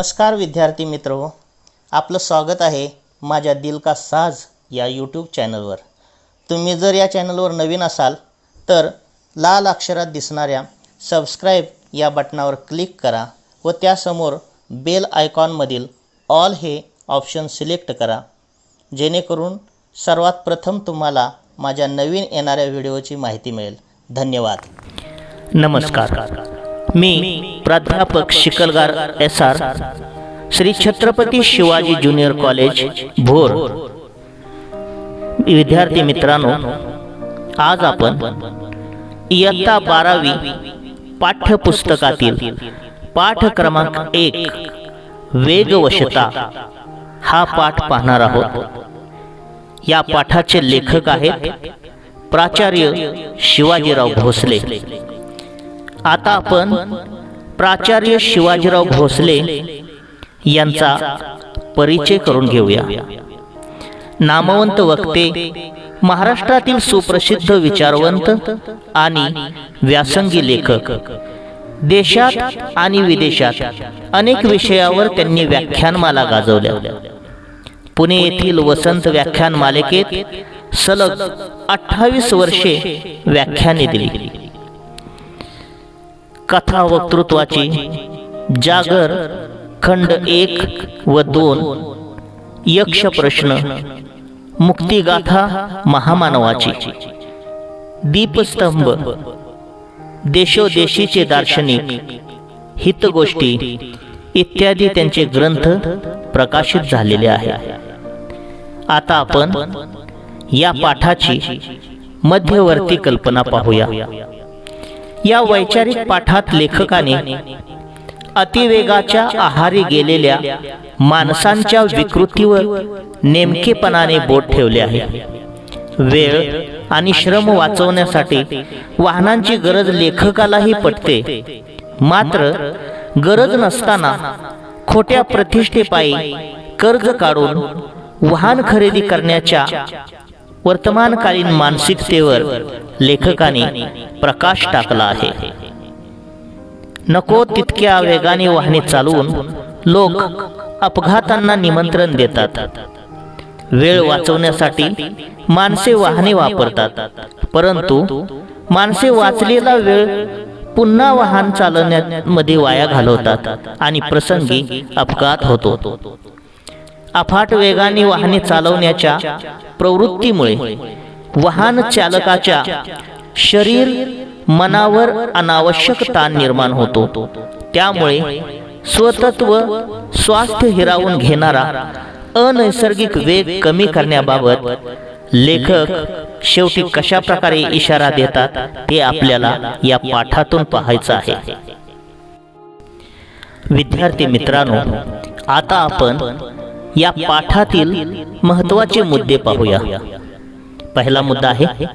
नमस्कार विद्यार्थी मित्रो, आपलं स्वागत आहे माझ्या दिल का साज या यूट्यूब चॅनलवर। तुम्ही जर या चॅनलवर नवीन असाल तर लाल अक्षरात दिसणाऱ्या सबस्क्राइब या बटनावर क्लिक करा व त्यासमोर बेल आयकॉनमधील ऑल हे ऑप्शन सिलेक्ट करा, जेणेकरून सर्वात प्रथम तुम्हाला माझ्या नवीन येणाऱ्या व्हिडिओची माहिती मिळेल। धन्यवाद। नमस्कार, मी प्राध्यापक Shikalgar SR, Shri Chhatrapati Shivaji junior college Bhor. विद्यार्थी मित्रांनो, आज आपण इयत्ता 12वी पाठ्यपुस्तकातील पाठ क्रमांक 1 वेगवशता हा पाठ पाहणार आहोत। या पाठाचे लेखक आहेत प्राचार्य शिवाजीराव भोसले। आता आपण प्राचार्य शिवाजीराव भोसले यांचा परिचय करून घेऊया। नामवंत वक्ते, महाराष्ट्रातील सुप्रसिद्ध विचारवंत आणि व्यासंगी लेखक, देशात आणि विदेशात अनेक विषयावर त्यांनी व्याख्यानमाला गाजवल्या। पुणे येथील वसंत व्याख्यान मालिकेत सलग 28 वर्षे व्याख्याने दिली। कथा वक्तृत्वाची जागर खंड 1 व 2, यक्ष प्रश्न, मुक्तिगाथा महामानवाची, दीपस्तंभ, देशोदेशीचे दार्शनिक, हितगोष्टी इत्यादी त्यांचे ग्रंथ प्रकाशित झालेले आहेत। आता आपण या पाठाची मध्यवर्ती कल्पना पाहूया। या वैचारिक पाठात लेखकाने अतिवेगाच्या आहारी गेलेल्या माणसांच्या विकृतीवर नेमकेपणाने बोट ठेवले आहे। वेळ आणि श्रम वाचवण्यासाठी वाहनांची गरज लेखकालाही पटते, मात्र गरज नसताना खोट्या प्रतिष्ठेपायी कर्ज काढून वाहन खरेदी करण्याच्या वर्तमानकालीन मानसिकतेवर लेखकाने प्रकाश टाकला आहे। नको तितक्या वेगाने वाहने चालवून लोक अपघातांना निमंत्रण देतात। वेळ वाचवण्यासाठी माणसे वाहने वापरतात, परंतु माणसे वाचलेला वेळ पुन्हा वाहन चालवण्यामध्ये वाया घालवतात आणि प्रसंगी अपघात होतो। अफाट वेगाने वाहने चालवण्याच्या प्रवृत्तीमुळे वाहन चालकाच्या शरीर मनावर अनावश्यक ताण निर्माण होतो। त्यामुळे स्वतत्व स्वास्थ्य हिरावून घेणारा अनैसर्गिक वेग कमी करण्याबाबत लेखक शेवटी कशा प्रकारे इशारा देतात हे आपल्याला या पाठातून पाहायचं आहे। विद्यार्थी मित्रांनो, आता आपण या पाठातील महत्त्वाचे मुद्दे पाहूया। पहिला मुद्दा आहे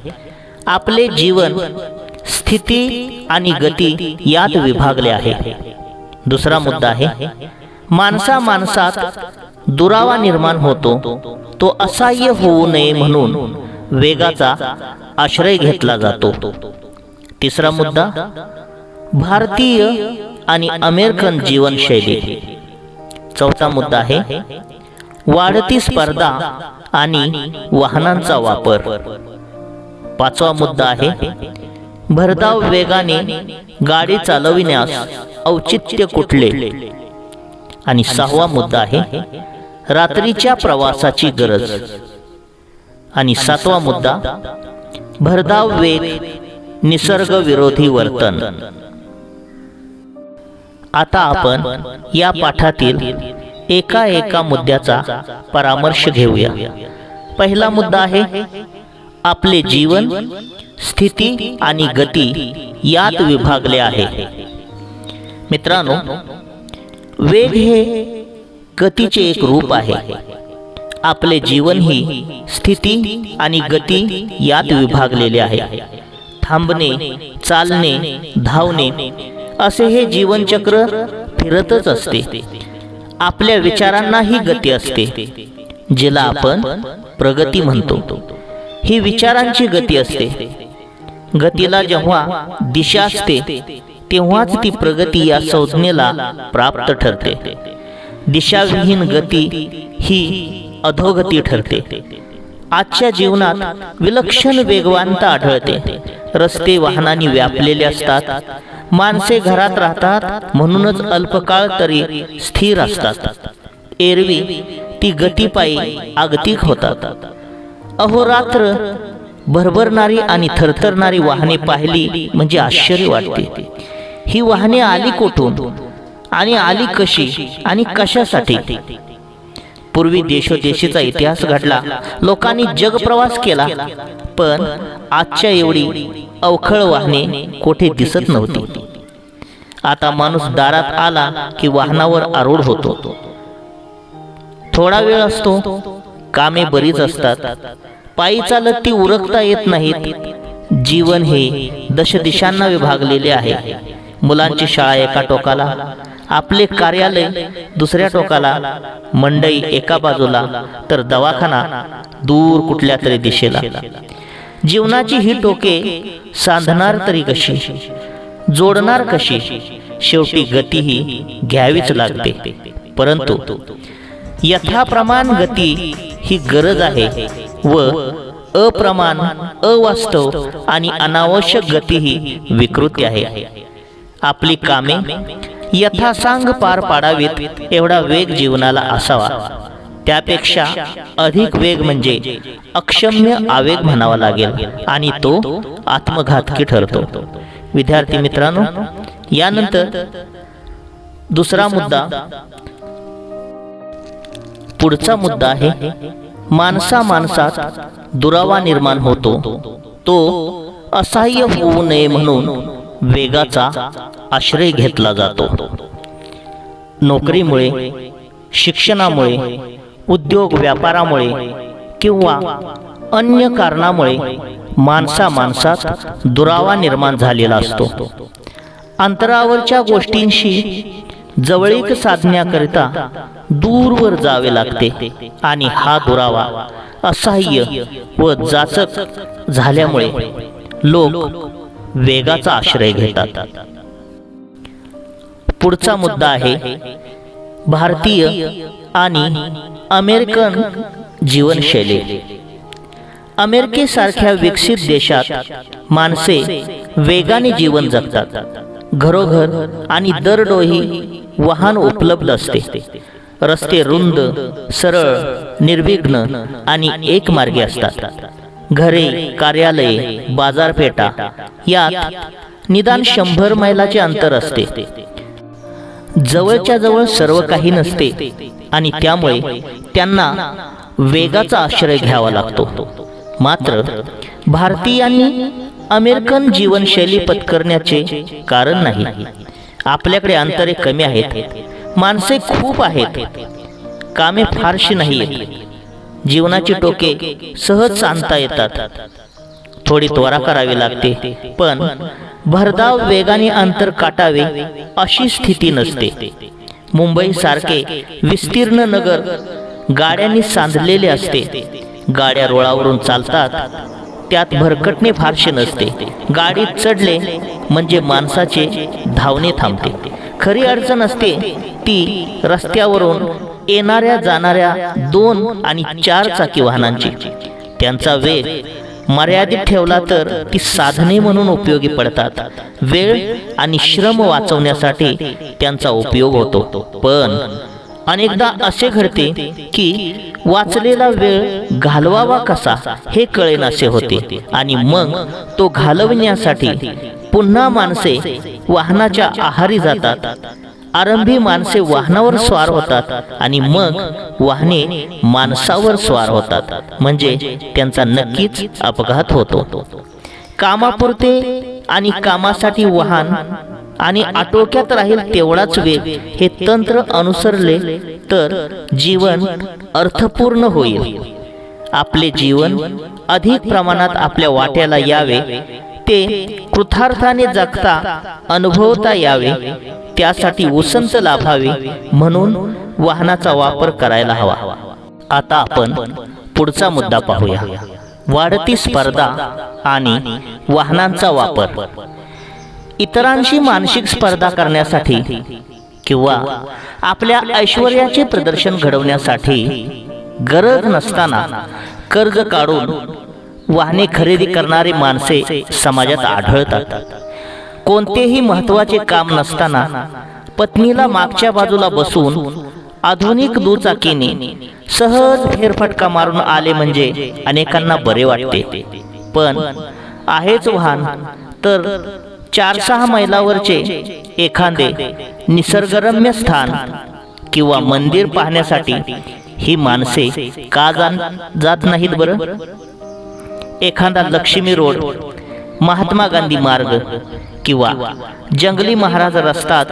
आपले जीवन स्थिती आणि गती यात विभागले आहे। दुसरा मुद्दा आहे माणसात दुरावा निर्माण होतो, तो असह्य होऊ नये म्हणून वेगाचा आश्रय घेतला जातो। तिसरा मुद्दा भारतीय आणि अमेरिकन जीवनशैली। चौथा मुद्दा आहे वाढती स्पर्धा आणि वाहनांचा वापर। पाचवा मुद्दा आहे भरधाव वेगाने गाडी चालविण्यास औचित्य कुठले। आणि सहावा मुद्दा आहे रात्रीच्या प्रवासाची गरज। आणि सातवा मुद्दा भरधाव वेग, निसर्ग विरोधी वर्तन। आता आपण या पाठातील एका मुद्द्याचा परामर्श घेऊया। पहिला मुद्दा आहे आपले जीवन स्थिती आणि गती यात विभागले आहे। मित्रांनो, वेग हे गतीचे एक रूप आहे। आपले जीवन ही स्थिती आणि गती यात विभागलेले आहे। थांबणे, चालणे, धावणे असे हे जीवनचक्र फिरतच असते। आपल्या विचारांनाही गती असते, जिला आपण प्रगती म्हणतो। ही विचारांची गती असते। गतीला जेव्हा दिशा असते तेव्हाच ती प्रगती या संज्ञेला प्राप्त ठरते। दिशाविहीन गती ही अधोगती ठरते. आजच्या जीवनात विलक्षण वेगवानता आढळते. रस्ते वाहनांनी व्यापलेले असतात. माणसे घरात राहतात म्हणूनच अल्पकाळ तरी स्थिर असतात. एरवी ती गतीपायी आगतिक होतात. अहोरात्र भरभरणारी आणि थरथरणारी वाहने पाहिली म्हणजे आश्चर्य वाटते. ही वाहने आली कुठून आणि आली कशी आणि कशासाठी? पूर्वी देशोदेशीचा इतिहास घडला, लोकांनी जगप्रवास केला, पण आजच्या एवढी अवखळ वाहने कोठे दिसत नव्हती. आता माणूस दारात आला की वाहनावर आरूढ होतो. थोडा वेळ असतो, कामे बरीच असतात, पायी चालत ती उरकता येत नाहीत. जीवन हे दशदिशांना विभागलेले आहे. मुलांची शाळा एका टोकाला, आपले कार्यालय दुसऱ्या टोकाला, मंडई एका बाजूला, तर दवाखाना दूर कुठल्या तरी दिशेला. जीवनाची ही टोके सांधणार तरी कशी, जोडणार कशी? शेवटी गती ही घ्यावीच लागते. परंतु यथाप्रमाण गती ही गरज आहे व अप्रमाण, अवास्तव आणि अनावश्यक गती ही विकृती आहे. आपली कामे यथासांग पार पाडावीत एवढा वेग जीवनाला असावा. त्यापेक्षा अधिक वेग म्हणजे अक्षम्य आवेग म्हणावा लागेल आणि तो आत्मघातकी ठरतो. विद्यार्थी मित्रांनो, यानंतर दुसरा मुद्दा, पुढचा मुद्दा आहे माणसा माणसात दुरावा निर्माण होतो. तो असह्य होऊ नये म्हणून वेगाचा आश्रय घेतला जातो. नोकरीमुळे, शिक्षणामुळे, उद्योग व्यापारामुळे किंवा अन्य कारणामुळे माणसा माणसात दुरावा निर्माण झालेला असतो. अंतरावरच्या गोष्टींशी जवळीक साधण्याकरिता दूरवर जावे लागते आणि हा दुरावा असह्य व जाचक झाल्यामुळे लोक वेगाचा आश्रय घेतात. पुढचा मुद्दा आहे भारतीय आणि अमेरिकन जीवनशैली. अमेरिकेसारख्या विकसित देशात माणसे वेगाने जीवन जगतात. घरोघर आणि दरडोही वाहन उपलब्ध असते. रस्ते रुंद, सरळ, निर्विघ्न आणि एकमार्गी असतात. घरे, कार्यालये, बाजारपेठा यात निदान 100 मैलाचे अंतर असते. जवळच्या जवळ सर्व काही नसते आणि त्यामुळे त्यांना वेगाचा आश्रय घ्यावा लागतो. मात्र भारतीयांनी अमेरिकन जीवनशैली पत्करण्याचे कारण नाही. आपल्याकडे अंतरे कमी आहेत, माणसे खूप आहेत, कामे फारशी नाहीत, जीवनाची टोके सहज सांधता येतात. थोडी त्वरा करावी लागते, पण भरधाव वेगाने अंतर काटावे अशी स्थिती नसते. मुंबई सारखे विस्तीर्ण नगर गाड्यांनी सांधलेले असते. गाड्या रुळावरून चालतात, त्यात भरकटणे फारसे नसते. गाडीत चढले म्हणजे माणसाचे धावणे थांबते. खरी अडचण असते ती रस्त्यावरून येणाऱ्या जाणाऱ्या 2 आणि 4 चाकी वाहनांची. त्यांचा वेग मर्यादित ठेवला तर ती साधने म्हणून उपयोगी पडतात. वेळ आणि श्रम वाचवण्यासाठी त्यांचा उपयोग होतो. पण अनेकदा असे घडते की वाचलेला वेळ घालवावा कसा हे कळेनासे होते आणि मग तो घालवण्यासाठी पुन्हा माणसे वाहनाच्या आहारी जातात. आरंभी माणसे वाहनावर स्वार होतात आणि मग वाहने माणसावर स्वार होतात, म्हणजे त्यांचा नक्कीच अपघात होतो. कामापुरते आणि कामासाठी वाहन आणि आटोक्यात राहील तेवढाच वेग हे तंत्र अनुसरले तर जीवन अर्थपूर्ण होईल. आपले जीवन अधिक प्रमाणात आपल्या वाट्याला यावे, ते कृतार्थाने जगता अनुभवता यावे, त्यासाठी उसंत लाभावे म्हणून वाहनाचा वापर करायला हवा. आता आपण पुढचा मुद्दा पाहूया, वाढती स्पर्धा आणि वाहनांचा वापर. इतरांशी मानसिक स्पर्धा करण्यासाठी किंवा आपल्या ऐश्वर्याचे प्रदर्शन घडवण्यासाठी गरज नसताना कर्ज काढून वाहने खरेदी करणारी माणसे समाजात आढळतात. कोणतेही महत्त्वाचे काम नसताना पत्नीला मागच्या बाजूला बसून आधुनिक दुचाकीने सहज फेरफटका मारून आले म्हणजे अनेकांना बरे वाटते. पण आहेच वाहन तर 4-6 मैलावरचे एखादे निसर्गरम्य स्थान किंवा मंदिर पाहण्यासाठी ही माणसे का जात नाहीत बरं? एखादा लक्ष्मी रोड, महात्मा गांधी मार्ग किंवा जंगली महाराज रस्ताच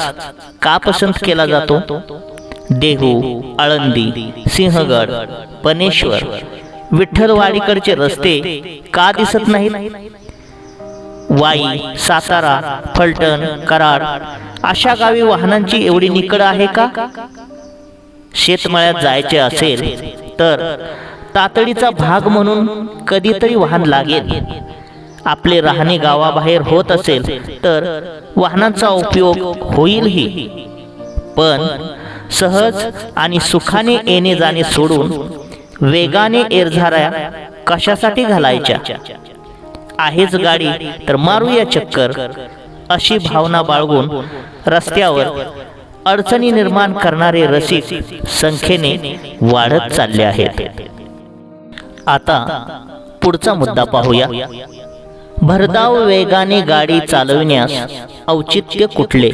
का पसंत केला जातो? देहू, आळंदी, सिंहगड, पनेश्वर, विठ्ठलवाडीकडचे रस्ते का दिसत नाहीत? वाई, सातारा, फलटण, कराड अशा गावी वाहनांची एवढी निकड आहे का? शेतमळ्यात जायचे असेल तर तातडीचा भाग म्हणून कधीतरी वाहन लागेल. आपले राहणे गावाबाहेर होत असेल तर वाहनांचा उपयोग होईलही. पण सहज आणि सुखाने येणे जाणे सोडून वेगाने एरझाऱ्या कशासाठी घालायच्या? आहेच गाडी तर मारूया चक्कर, अशी भावना बाळगून रस्त्यावर अडचणी निर्माण करणारे रसिक संख्येने वाढत चालले आहेत. आता पुढचा मुद्दा पाहूया. भरधाव वेगाने गाडी चालविण्यास औचित्य कुठले?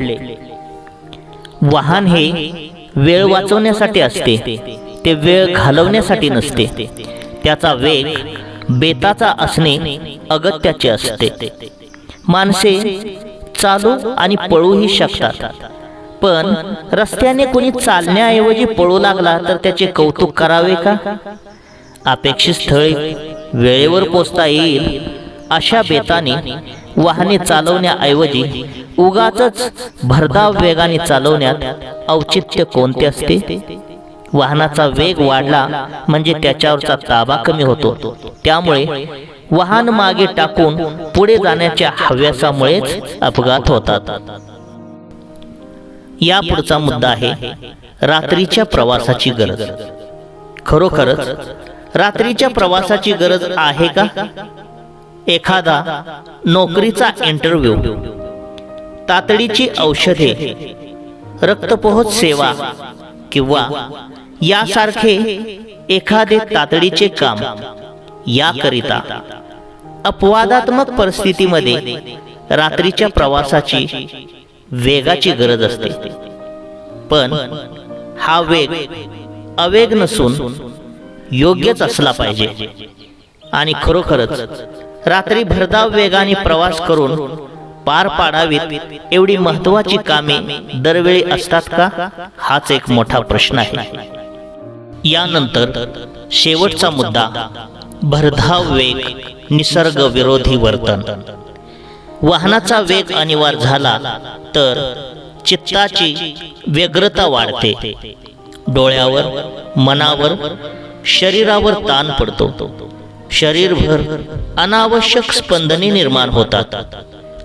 वाहन हे वेळ वाचवण्यासाठी असते, ते वेळ घालवण्यासाठी नसते. त्याचा वेग बेताचा असणे अगत्याचे असते. माणसे चालू आणि पळूही शकतात, पण रस्त्याने कोणी चालण्याऐवजी पळू लागला तर त्याचे कौतुक करावे का? अपेक्षित स्थळी वेळेवर पोचता येईल अशा बेताने वाहने चालवण्याऐवजी उगाचच भरधाव वेगाने चालवण्यात औचित्य कोणते असते? वाहनाचा वेग वाढला म्हणजे त्याच्यावरचा ताबा कमी होतो. त्यामुळे वाहन मागे टाकून पुढे जाण्याच्या हव्यासामुळेच अपघात होतात. या पुढचा मुद्दा आहे रात्रीच्या प्रवासाची गरज. खरोखरच रात्रीच्या प्रवासाची गरज आहे का? एखादा नोकरीचा इंटरव्ह्यू, तातडीची औषधे, रक्तपोहोच सेवा किंवा यासारखे एखादे तातडीचे काम याकरिता अपवादात्मक परिस्थितीमध्ये रात्रीच्या प्रवासाची वेगाची गरज असते. पण हा वेग अवेग नसून योग्यच असला पाहिजे. आणि खरोखरच रात्री भरधाव वेगाने प्रवास करून पार पाडावीत एवढी महत्त्वाची कामे दरवेळी असतात का? हाच एक मोठा प्रश्न आहे. यानंतर शेवटचा मुद्दा भरधाव वेग, निसर्ग विरोधी वर्तन. वाहनाचा वेग अनिवार्य झाला तर चित्ताची व्यग्रता वाढते. डोळ्यावर, मनावर, शरीरावर ताण पडतो. शरीरभर अनावश्यक स्पंदने निर्माण होतात.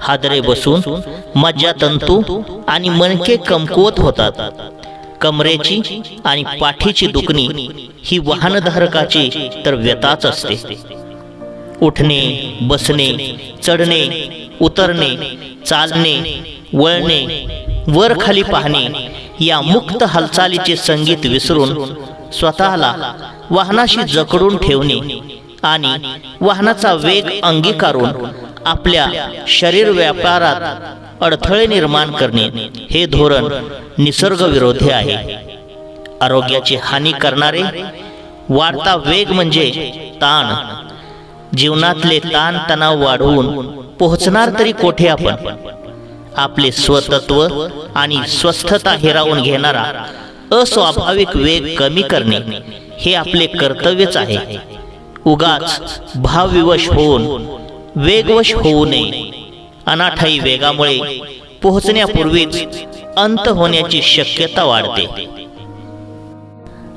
हादरे बसून मज्जातंतू आणि मणके कमकुवत होतात. कमरेची आणि पाठीची दुखणी ही वाहनधारकाची तर व्यताच असते. उठणे, बसणे, चढणे, उतरणे, चालणे, वळणे, वर खाली पाहणे या मुक्त हालचालीचे संगीत विसरून स्वतःला वाहनाशी जकडून ठेवणे आणि वाहनाचा वेग अंगीकारून आपल्या शरीर व्यापारात अडथळे निर्माण करणे हे धोरण निसर्गविरोधी आहे. आरोग्याची हानी करणारे वाढता वेग म्हणजे ताण. जीवनातले ताण तणाव वाढवून पोहोचणार तरी कोठे आपण? आपले स्वतत्व आणि स्वस्थता हिरावून घेणारा अस्वाभाविक वेग कमी करणे हे आपले कर्तव्यच आहे. उगाच भावविवश होऊन वेगवश होऊ नये. अनाठायी वेगामुळे पोहोचण्यापूर्वीच अंत होण्याची शक्यता वाढते.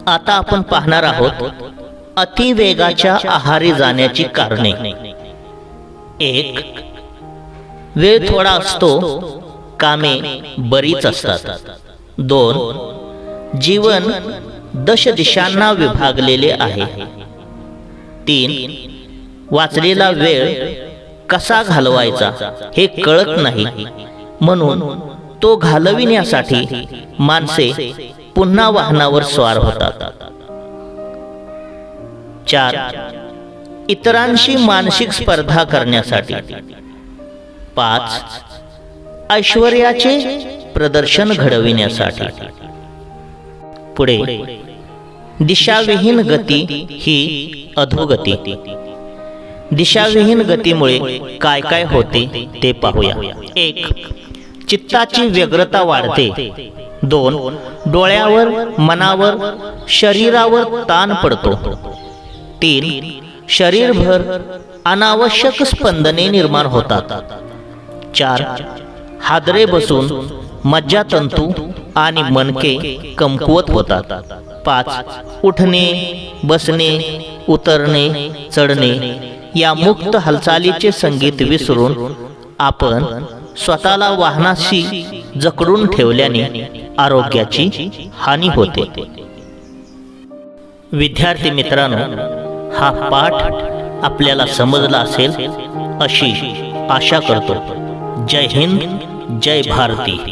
आता आपण पाहणार आहोत अतिवेगाच्या आहारी जाण्याची कारणे. 1. वेळ थोडा असतो, कामे बरीच असतात. 2. जीवन दशदिशांना विभागलेले आहे. 3. वाचलेला वेळ कसा घालवायचा हे कळत नाही, म्हणून तो घालविण्यासाठी माणसे पुन्हा वाहनावर स्वार होतात. 4. इतरांशी मानसिक स्पर्धा करण्यासाठी. 5. ऐश्वर्याचे प्रदर्शन घडविण्यासाठी. पुढे दिशाविहीन गती ही अधोगती. दिशाविहीन गतीमुळे काय काय होते ते पाहूया. 1. चित्ताची व्यग्रता वाढते. 2. डोळ्यावर, मनावर, शरीरावर ताण पडतो. 3. शरीरभर अनावश्यक स्पंदने निर्माण होतात. 4. हादरे बसून मज्जातंतू आणि मणके कमकुवत होतात. 5. उठणे, बसणे, उतरणे, चढणे या मुक्त हालचालीचे संगीत विसरून आपण स्वतःला वाहनाशी जकडून ठेवल्याने आरोग्याची हानी होते. विद्यार्थी मित्रांनो, हा पाठ आपल्याला समजला असेल अशी आशा करतो. जय हिंद, जय भारती.